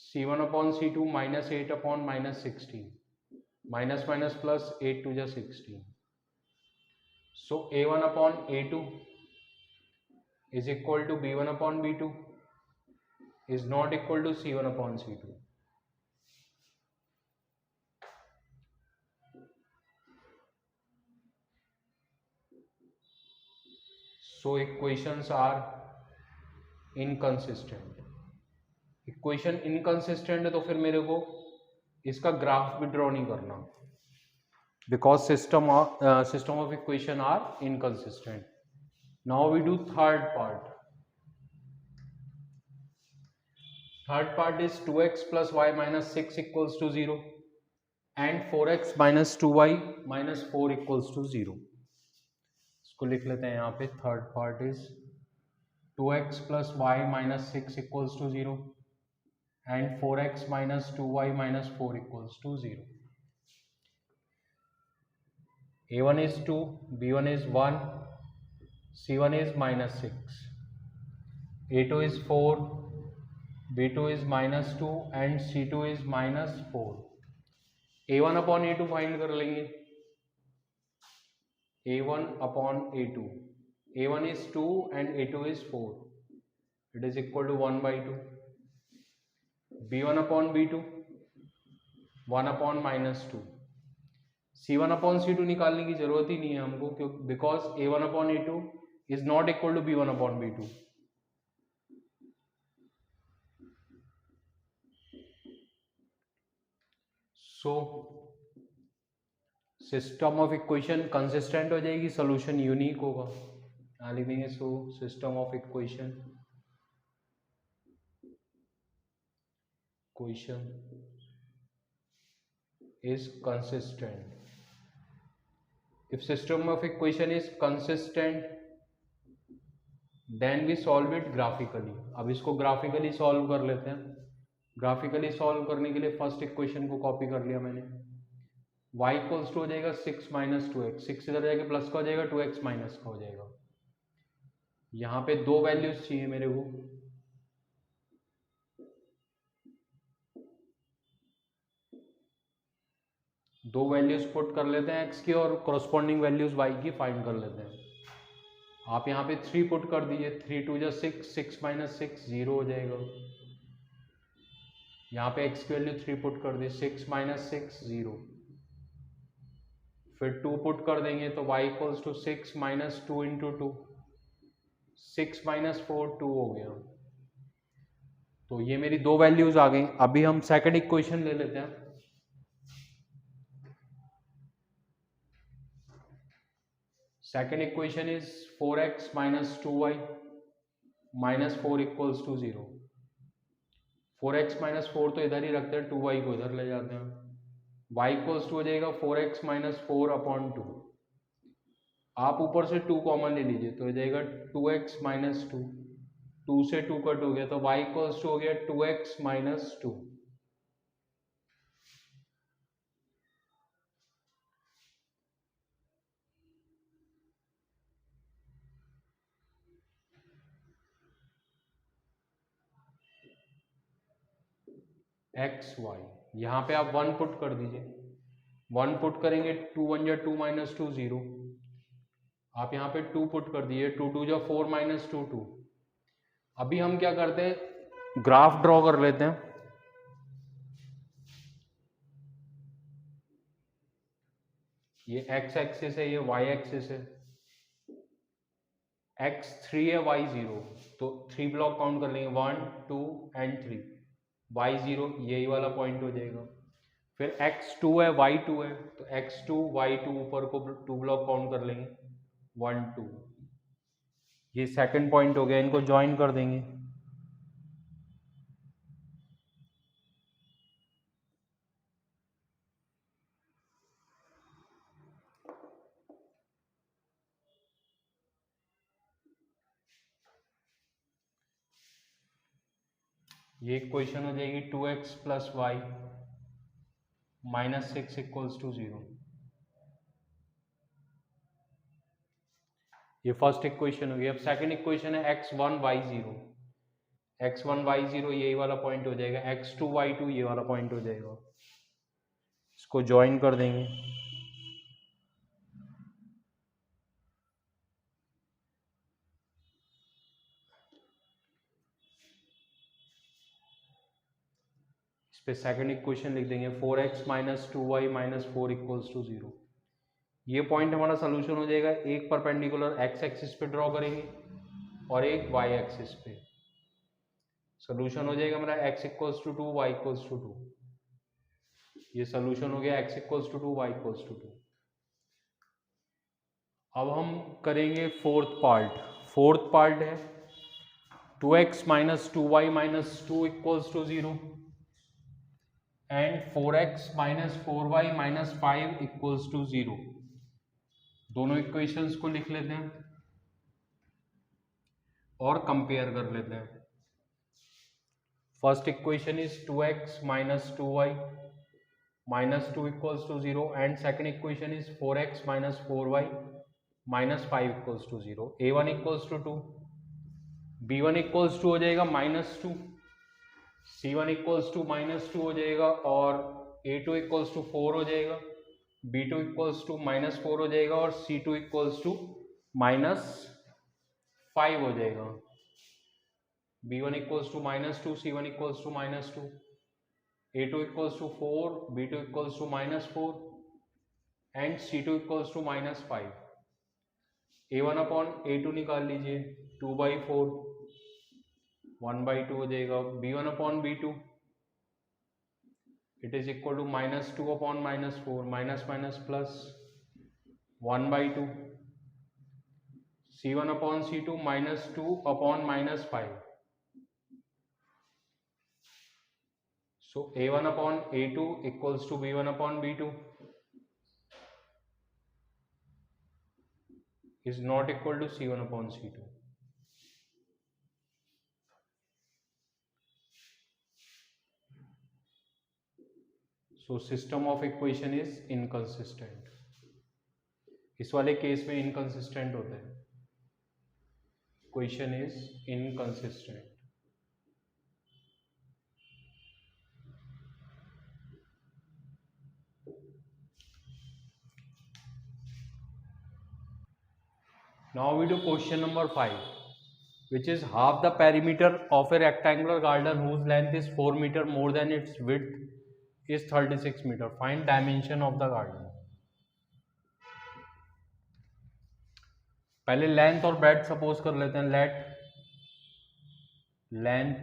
c1 upon c2 -8 upon -16, minus minus plus, 8 to 16। So a1 upon a2 is equal to b1 upon b2 is not equal to c1 upon c2. So equations are inconsistent. Equation inconsistent है तो फिर मेरे को इसका ग्राफ भी ड्रॉ नहीं करना, because system of equation are inconsistent. Now we do third part. Third part is 2x plus y minus 6 equals to 0 and 4x minus 2y minus 4 equals to 0। इसको लिख लेते हैं यहाँ पे। Third part is 2x plus y minus 6 equals to 0 and 4x minus 2y minus 4 equals to 0। a1 is 2, b1 is 1, c1 is minus 6, a2 is 4, b2 is minus 2 and c2 is minus 4। a1 upon a2 find कर लेंगे। a1 upon a2, a1 is 2 and a2 is 4, it is equal to 1/2। b1 upon b2 1 upon minus 2, c1 upon c2 निकालने की जरूरत ही नहीं है हमको, क्योंकि because a1 upon a2 is not equal to b1 upon b2। So system of equation consistent हो जाएगी, सोल्यूशन यूनिक होगा। यहाँ लिख देंगे so system of equation is consistent. If system of equation is consistent, then we solve it graphically। अब इसको ग्राफिकली सॉल्व कर लेते हैं। ग्राफिकली सॉल्व करने के लिए फर्स्ट इक्वेशन को कॉपी कर लिया मैंने। y इक्वल्स टू हो जाएगा 6 माइनस 2x, 6 इधर जाके प्लस का हो जाएगा, 2x माइनस का हो जाएगा। यहाँ पे दो वैल्यूज चाहिए मेरे को, दो वैल्यूज पुट कर लेते हैं x की और कॉरस्पॉन्डिंग वैल्यूज y की फाइंड कर लेते हैं। आप यहाँ पे 3 पुट कर दीजिए, 3 2 6, 6 माइनस 6 0 हो जाएगा। यहाँ पे x की वैल्यू 3 पुट कर दी, 6 माइनस 6 0, फिर 2 पुट कर देंगे तो y equals to 6 minus 2 into 2, 6 minus 4 2 हो गया। तो ये मेरी दो वैल्यूज आ गई। अभी हम सेकंड इक्वेशन ले लेते हैं। Second equation is 4x minus 2y minus 4 equals to 0। 4x minus 4 तो इधर ही रखते हैं, 2y को इधर ले जाते हैं। y इक्वल्स टू हो जाएगा 4x माइनस 4 अपॉन 2। आप ऊपर से 2 कॉमन ले लीजिए तो हो जाएगा 2x माइनस 2, 2 से 2 कट हो गया तो y इक्वल्स टू हो गया 2x माइनस 2। एक्स वाई, यहाँ पे आप 1 पुट कर दीजिए, 1 पुट करेंगे 2 1 जा 2 माइनस 2 0, आप यहाँ पे 2 पुट कर दीजिए, 2 2 जा 4 माइनस 2 2। अभी हम क्या करते हैं, ग्राफ ड्रॉ कर लेते हैं। ये एक्स एक्सिस है, ये वाई एक्सिस है, एक्स 3 है, वाई 0, तो 3 ब्लॉक काउंट कर लेंगे, 1 2 एंड 3, वाई 0 यही वाला पॉइंट हो जाएगा। फिर x2 है, y2 है, तो x2 y2 ऊपर को 2 ब्लॉक काउंट कर लेंगे, 1 2, ये सेकंड पॉइंट हो गया, इनको ज्वाइन कर देंगे। ये इक्वेशन हो जाएगी 2x plus y minus 6 equals to 0। ये फर्स्ट इक्वेशन हो गई। अब सेकंड इक्वेशन है x1 y0, x1 y0 यही वाला पॉइंट हो जाएगा, x2 y2 ये वाला पॉइंट हो जाएगा, इसको ज्वाइन कर देंगे। इस पे सेकंड इक्वेशन लिख देंगे, 4x minus 2y minus 4 equals to 0। ये पॉइंट हमारा सोल्यूशन हो जाएगा, एक परपेंडिकुलर x एक्सिस पे ड्रॉ करेंगे और एक y एक्सिस पे। सोल्यूशन हो जाएगा हमारा x equals to 2 y equals to 2। ये सोल्यूशन हो गया x equals to 2 y equals to 2। अब हम करेंगे फोर्थ पार्ट है 2x minus 2y minus 2 equals to 0 and 4x minus 4y minus 5 equals to 0। दोनों इक्वेशंस को लिख लेते हैं और कंपेयर कर लेते हैं। First equation is 2x minus 2y minus 2 equals to 0 and second equation is 4x minus 4y minus 5 equals to 0। a1 equals to 2, b1 equals to हो जाएगा minus 2, c1 equals to minus 2 हो जाएगा और a2 equals to 4 हो जाएगा, b2 equals to minus 4 हो जाएगा और c2 equals to minus 5 हो जाएगा। b1 equals to minus 2, c1 equals to minus 2, a2 equals to 4, b2 equals to minus 4 and c2 equals to minus 5। a1 upon a2 निकाल लीजिए, 2/4 1/2 हो जाएगा। b1 upon b2 it is equal to minus 2 upon minus 4, minus minus plus 1/2। c1 upon c2 minus 2 upon minus 5। So a1 upon a2 equals to b1 upon b2 is not equal to c1 upon c2। So system of equation is inconsistent। इस वाले केस में inconsistent होता है, equation is inconsistent। Now we do question number 5, which is half the perimeter of a rectangular garden whose length is 4 meter more than its width is 36 meter। Find dimension of the garden। पहले लेंथ और ब्रेड्थ सपोज कर लेते हैं। Late length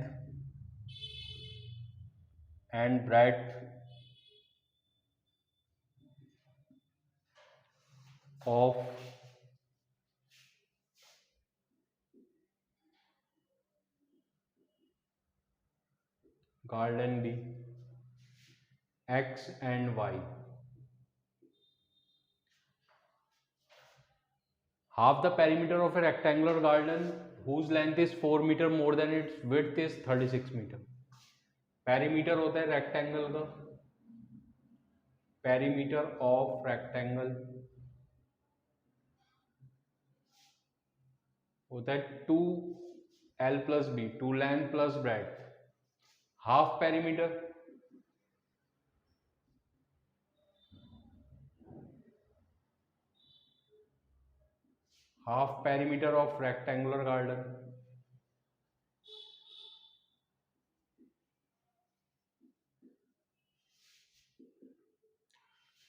and breadth of garden be x and y। Half the perimeter of a rectangular garden whose length is 4 meter more than its width is 36 meter। Perimeter होता है रेक्टेंगल का, पेरीमीटर ऑफ रेक्टेंगल होता है 2l plus b, 2 length plus breadth. Half perimeter half perimeter of rectangular garden,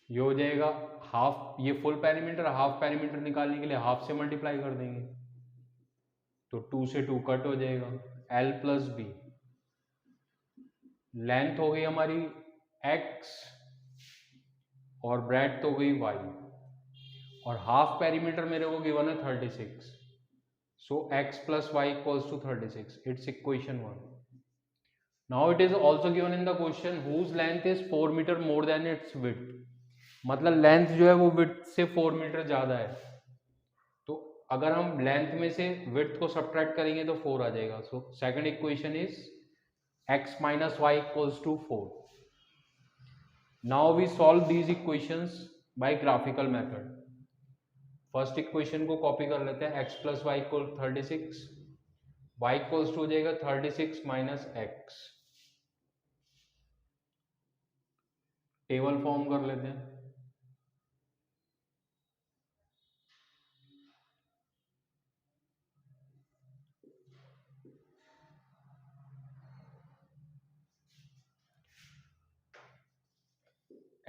ये हो जाएगा हाफ, ये फुल पेरीमीटर, हाफ पेरीमीटर निकालने के लिए हाफ से मल्टीप्लाई कर देंगे तो 2 से 2 कट हो जाएगा, L प्लस बी। लेंथ हो गई हमारी x और ब्रेड्थ हो गई y, और हाफ पेरीमीटर मेरे को गिवन है 36, so x plus y equals to 36, it's equation 1। Now it is also given in the question whose length is 4 metre more than its width, मतलब लेंथ जो है वो विड्थ से 4 मीटर ज्यादा है, तो अगर हम लेंथ में से विड्थ को सब्ट्रैक्ट करेंगे तो 4 आ जाएगा। So second equation is x minus y equals to 4. Now we solve these equations by graphical method. First equation को कॉपी कर लेते हैं, x plus y equal 36, y equals to हो जाएगा 36 minus x, टेबल फॉर्म कर लेते हैं।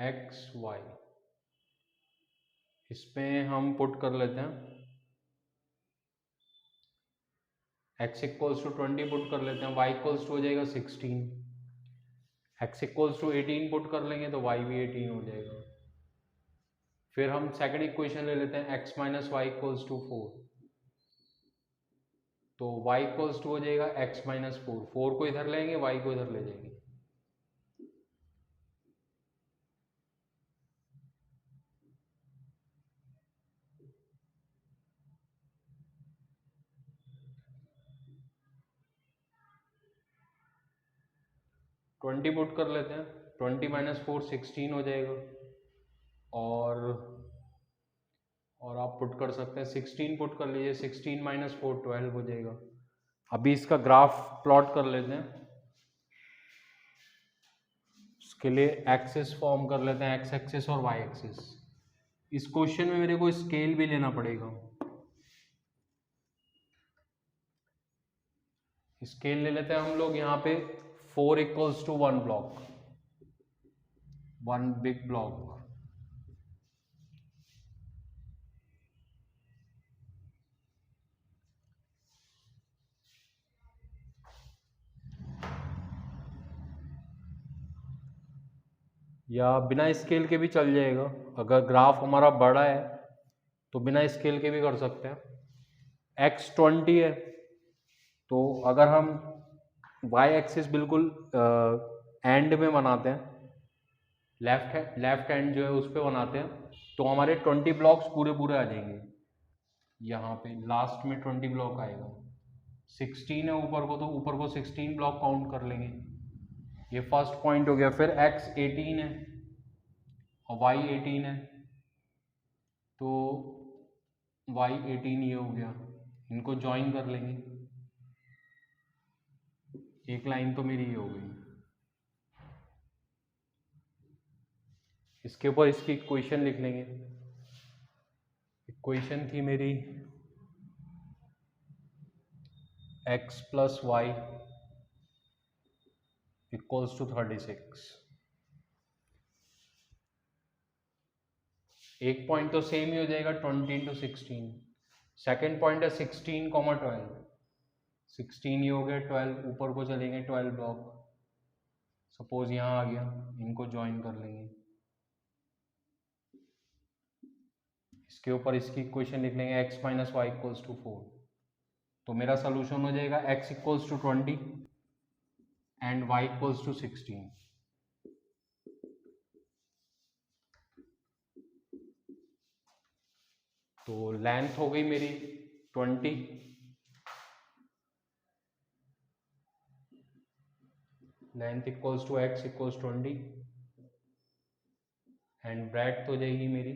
x y, इसमें हम पुट कर लेते हैं x इक्वल्स टू 20 पुट कर लेते हैं, y इक्वल्स टू हो जाएगा 16, x इक्वल्स टू 18 पुट कर लेंगे तो y भी 18 हो जाएगा। फिर हम सेकंड इक्वेशन ले लेते हैं x minus y equals to 4, तो y इक्वल्स टू हो जाएगा x माइनस 4, 4 को इधर लेंगे y को इधर ले जाएंगे, ट्वेंटी पुट कर लेते हैं, 20 माइनस 4 16 हो जाएगा, और आप पुट कर सकते हैं 16 पुट कर लीजिए, 16 माइनस 4 12 हो जाएगा। अभी इसका ग्राफ प्लॉट कर लेते हैं, उसके लिए एक्सिस फॉर्म कर लेते हैं, एक्स एक्सिस और वाई एक्सिस। इस क्वेश्चन में मेरे को स्केल भी लेना पड़ेगा, स्केल ले लेते हैं हम लोग यहाँ पे 4 equals to 1 block, 1 big block, या बिना स्केल के भी चल जाएगा, अगर ग्राफ हमारा बड़ा है तो बिना स्केल के भी कर सकते हैं। x 20 है, तो अगर हम y एक्सिस बिल्कुल एंड में बनाते हैं, लेफ्ट हैंड जो है उस पर बनाते हैं, तो हमारे 20 ब्लॉक्स पूरे आ जाएंगे, यहाँ पे लास्ट में 20 ब्लॉक आएगा। 16 है ऊपर को, तो ऊपर को 16 ब्लॉक काउंट कर लेंगे, ये फर्स्ट पॉइंट हो गया। फिर x 18 है और y 18 है, तो y 18 ये हो गया, इनको ज्वाइन कर लेंगे, एक लाइन तो मेरी ये हो गई। इसके ऊपर इसकी इक्वेशन लिख लेंगे, इक्वेशन थी मेरी x plus y equals to 36, एक पॉइंट तो सेम ही हो जाएगा 20 इंटू 16, सेकेंड पॉइंट है 16, 12, 16 ये हो गया, 12 ऊपर को चलेंगे 12 ब्लॉक, सपोज यहाँ आ गया, इनको ज्वाइन कर लेंगे, इसके ऊपर इसकी इक्वेशन लिख लेंगे x minus y equals to 4, तो मेरा सोल्यूशन हो जाएगा x equals to 20 and y equals to 16। तो लेंथ हो गई मेरी 20, length equals to x equals 20 and breadth हो जाएगी मेरी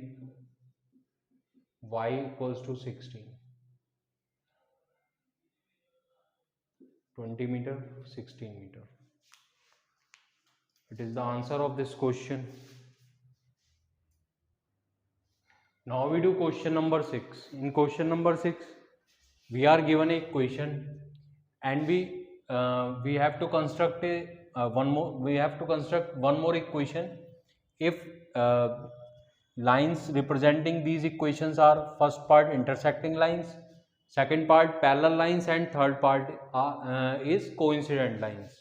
y equals to 16, 20 metre 16 metre. It is the answer of this question. Now we do question number 6. In question number 6, we are given a equation, and we have to construct one more equation. If lines representing these equations are, first part intersecting lines, second part parallel lines, and third part is coincident lines.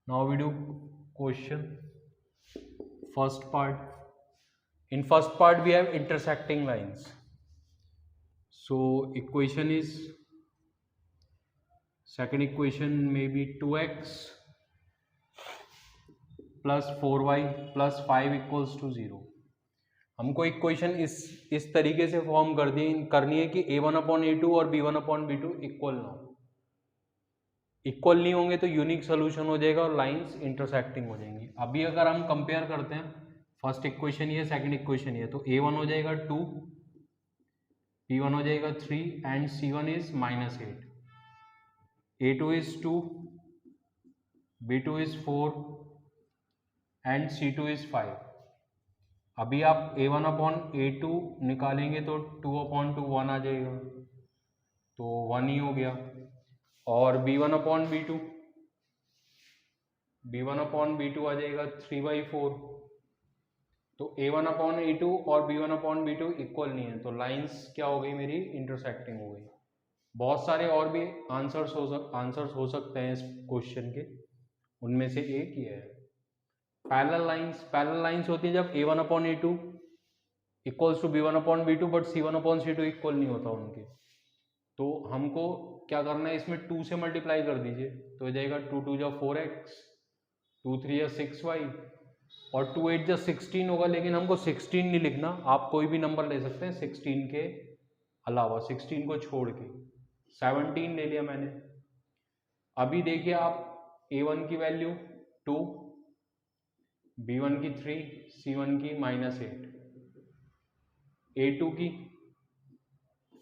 Now we do question. First part. In first part we have intersecting lines. So equation is, second equation may be 2x plus 4y plus 5 equals to 0. हमको इक्वेशन इस तरीके से फॉर्म करनी है कि a1 अपॉन a2 और b1 अपॉन b2 इक्वल ना हो. इक्वल नहीं होंगे तो यूनिक सोल्यूशन हो जाएगा और लाइंस इंटरसेक्टिंग हो जाएंगी. अभी अगर हम कंपेयर करते हैं, फर्स्ट इक्वेशन ये, सेकंड इक्वेशन ये, तो a1 हो जाएगा 2, b1 हो जाएगा 3 and c1 is -8, a2 is 2, b2 is 4 and c2 is 5. अभी आप a1 अपॉन a2 निकालेंगे तो 2 अपॉन 2 1 आ जाएगा, तो 1 ही हो गया. और b1 अपॉन b2 आ जाएगा 3/4. तो a1 अपॉन a2 और b1 अपॉन b2 इक्वल नहीं है, तो लाइंस क्या हो गई मेरी, इंटरसेक्टिंग हो गई. बहुत सारे और भी आंसर्स हो सकते हैं इस क्वेश्चन के, उनमें से एक ये है. पैरेलल लाइंस होती है जब a1 upon a2 equals to b1 upon b2 but c1 upon c2 equal नहीं होता उनके. तो हमको क्या करना है, इसमें 2 से मल्टीप्लाई कर दीजिए, तो हो जाएगा 2 2 जा 4x, 2 3 जा 6y और 2 8 जा 16 होगा. लेकिन हमको 16 नहीं लिखना, आप कोई भी नंबर ले सकते हैं 16 के अलावा, 16 को छोड़ के 17 ले लिया मैंने. अभी देखिए आप, a1 की वैल्यू 2, b1 की 3, c1 की -8, a2 की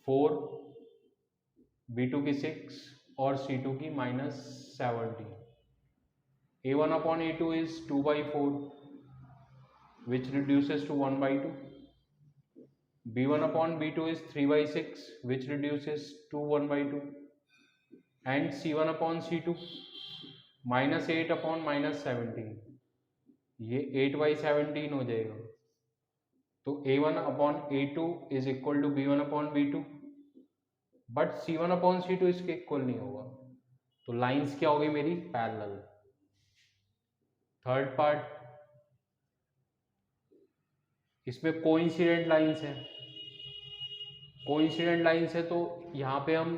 4, b2 की 6 और c2 की -17. a1 upon a2 is 2/4 which reduces to 1/2. b1 upon b2 is 3/6 which reduces to 1/2. and c1 upon c2 -8 upon -17, ये 8/17 हो जाएगा. तो a1 upon a2 is equal to b1 upon b2, but c1 upon c2 इसके इक्वल नहीं होगा. तो लाइंस क्या हो गई मेरी, पैरेलल. थर्ड पार्ट, इसमें कोइंसिडेंट लाइंस है. कोइंसिडेंट लाइंस है तो यहाँ पे हम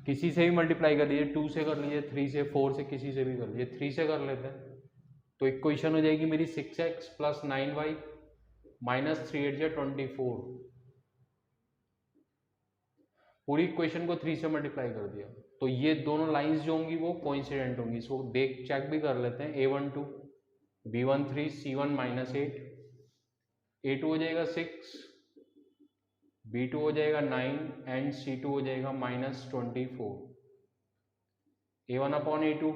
किसी से भी मल्टीप्लाई कर लीजिए, 2 से कर लीजिए, 3 से, 4 से, किसी से भी कर लीजिए. 3 से कर लेते हैं तो इक्वेशन हो जाएगी मेरी 6x प्लस 9y माइनस 3 8 जा 24. पूरी इक्वेशन को 3 से मल्टीप्लाई कर दिया, तो ये दोनों लाइंस जो होंगी वो कोइंसिडेंट होंगी. इसको चेक भी कर लेते हैं. a1 2, b1 3, c1 -8, a2 हो जाएगा 6, b2 हो जाएगा 9 एंड c2 हो जाएगा -24. a1 upon a2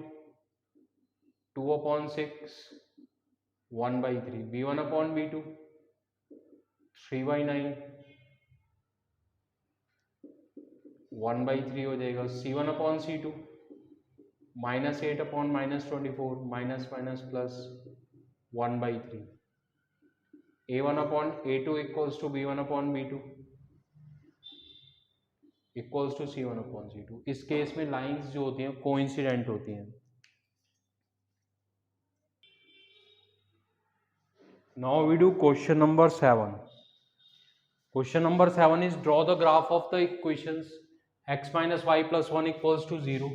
2 upon 6 1/3, b1 upon b2 3/9 1/3 हो जाएगा. c1 upon c2 -8 upon -24 minus minus plus 1/3. a1 upon a2 equals to b1 upon b2 equals to c1 upon c2. इस केस में लाइंस जो होती हैं कोइंसिडेंट होती हैं. Now we do question number 7. Question number 7 is draw the graph of the equations x minus y plus 1 equals to 0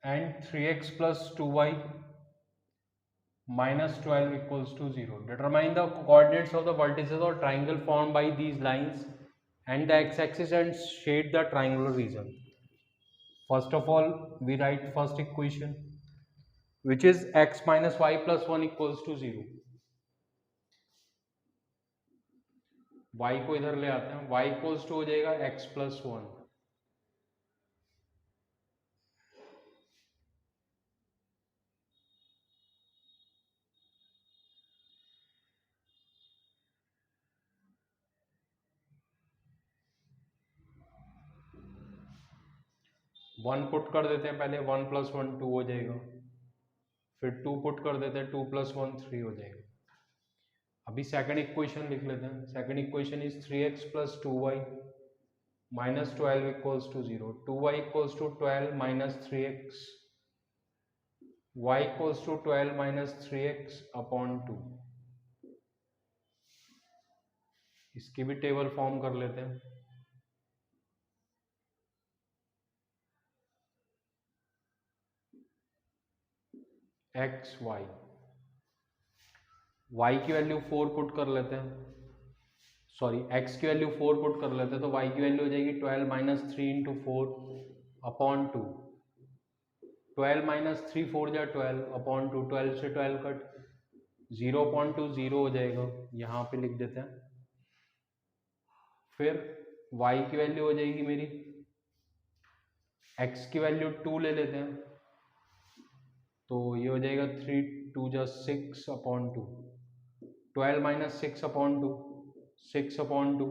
and 3x plus 2y minus 12 equals to 0. Determine the coordinates of the vertices or triangle formed by these lines and the x-axis and shade the triangular region. First of all, we write first equation, which is x minus y plus 1 equals to 0. y को इधर ले आते हैं, y इक्वल्स टू हो जाएगा x प्लस 1. 1 पुट कर देते हैं पहले, 1 + 1 2 हो जाएगा, फिर 2 पुट कर देते हैं, 2 + 1 3 हो जाएगा। अभी सेकंड इक्वेशन लिख लेते हैं। Second equation is 3x + 2y - 12 = 0, 2y = 12 - 3x, y = 12 - 3x upon 2। इसकी भी टेबल फॉर्म कर लेते हैं। x y, y की वैल्यू 4 पुट कर लेते हैं, सॉरी x की वैल्यू 4 पुट कर लेते हैं, तो y की वैल्यू हो जाएगी 12 - 3 × 4 अपॉन 2। 12 - 3 4 जा 12 अपॉन 2, 12 से 12 कट, 0.2 0 हो जाएगा, यहाँ पे लिख देते हैं। फिर y की वैल्यू हो जाएगी मेरी, x की वैल्यू 2 ले लेते हैं, तो ये हो जाएगा 3 2 जा 6 अपॉन 2, 12 - 6 अपॉन 2, 6 अपॉन 2,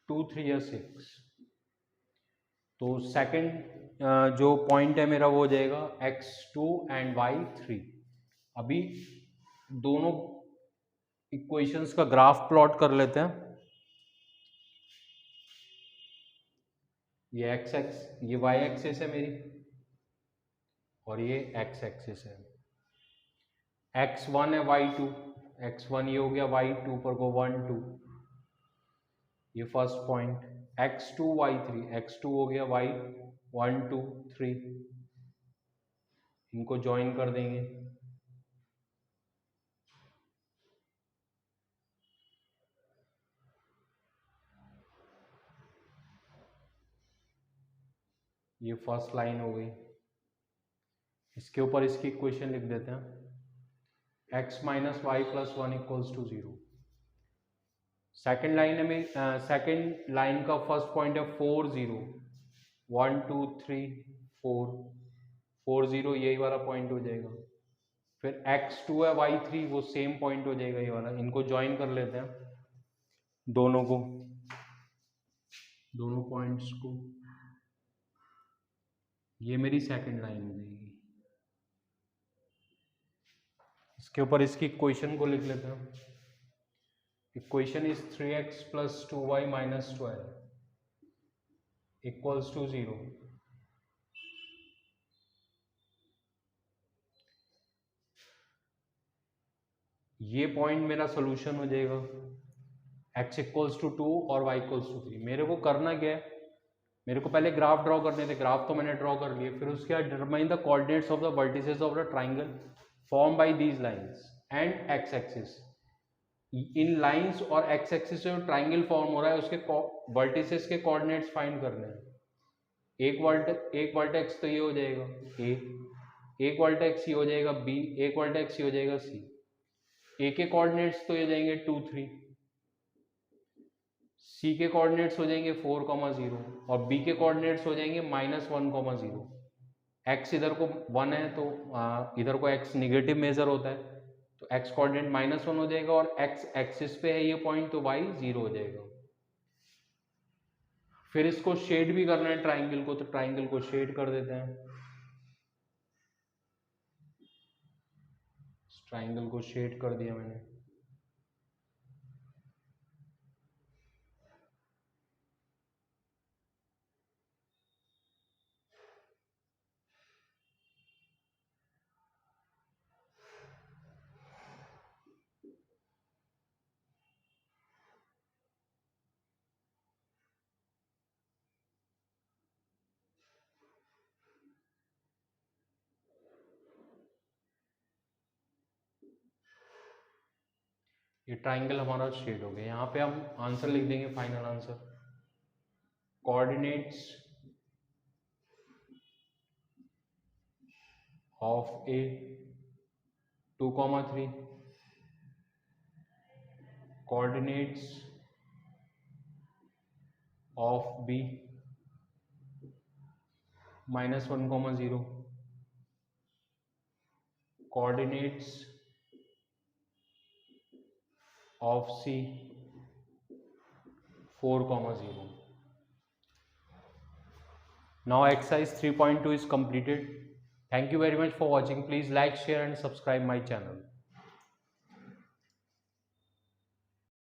2 3 या 6। तो सेकंड जो पॉइंट है मेरा वो हो जाएगा x2 एंड y3। अभी दोनों इक्वेशंस का ग्राफ प्लॉट कर लेते हैं। ये x एक्स, ये y एक्सिस है मेरी, और ये x एक्सिस है। x1 है, y2, x1 ये हो गया, y2 पर को 1 2, ये first point. x2 y3, x2 हो गया, y 1 2 3, इनको ज्वाइन कर देंगे। ये फर्स्ट लाइन हो गई। इसके ऊपर इसकी इक्वेशन लिख देते हैं, x - y + 1 = 0। सेकेंड लाइन में सेकेंड लाइन का फर्स्ट पॉइंट है 4 0, 1 2 3 4, 4 0 यही वाला पॉइंट हो जाएगा। फिर x2 है, y3 वो सेम पॉइंट हो जाएगा ये वाला। इनको ज्वाइन कर लेते हैं, दोनों को, दोनों पॉइंट्स को। ये मेरी सेकेंड लाइन हो जाएगी। इसके ऊपर इसकी इक्वेशन को लिख लेते हैं। Equation is 3x + 2y - 12 = 0। ये पॉइंट मेरा सोल्यूशन हो जाएगा, x = 2 और y = 3। मेरे को करना क्या है, मेरे को पहले ग्राफ ड्रॉ करने थे, ग्राफ तो मैंने ड्रॉ कर लिए। फिर उसके बाद determine the coordinates of the vertices of the triangle form by these lines and x axis. In lines और x एक्सिस से जो ट्राइंगल फॉर्म हो रहा है उसके वर्टिसेस के कोऑर्डिनेट्स फाइंड करने हैं। एक वर्टेक्स तो ये हो जाएगा a, एक वर्टेक्स ये हो जाएगा b, एक वर्टेक्स ये हो जाएगा c। a के कोऑर्डिनेट्स तो ये जाएंगे 2 3, c के कोऑर्डिनेट्स हो जाएंगे 4, 0 और b के कोऑर्डिनेट्स हो जाएंगे -1, 0। x इधर को 1 है तो इधर को x निगेटिव मेजर होता है, तो x कोऑर्डिनेट -1 हो जाएगा, और x एक्सिस पे है ये पॉइंट, तो y 0 हो जाएगा। फिर इसको शेड भी करना है ट्राइंगल को, तो ट्राइंगल को शेड कर देते हैं। ट्राइंगल को शेड कर दिया मैंने। ये ट्राइंगल हमारा शेड हो गया। यहाँ पे हम आंसर लिख देंगे, final answer. Coordinates of A 2, 3, coordinates of B -1, 0, coordinates of C 4, 0। Now exercise 3.2 is completed. Thank you very much for watching. Please like, share and subscribe my channel.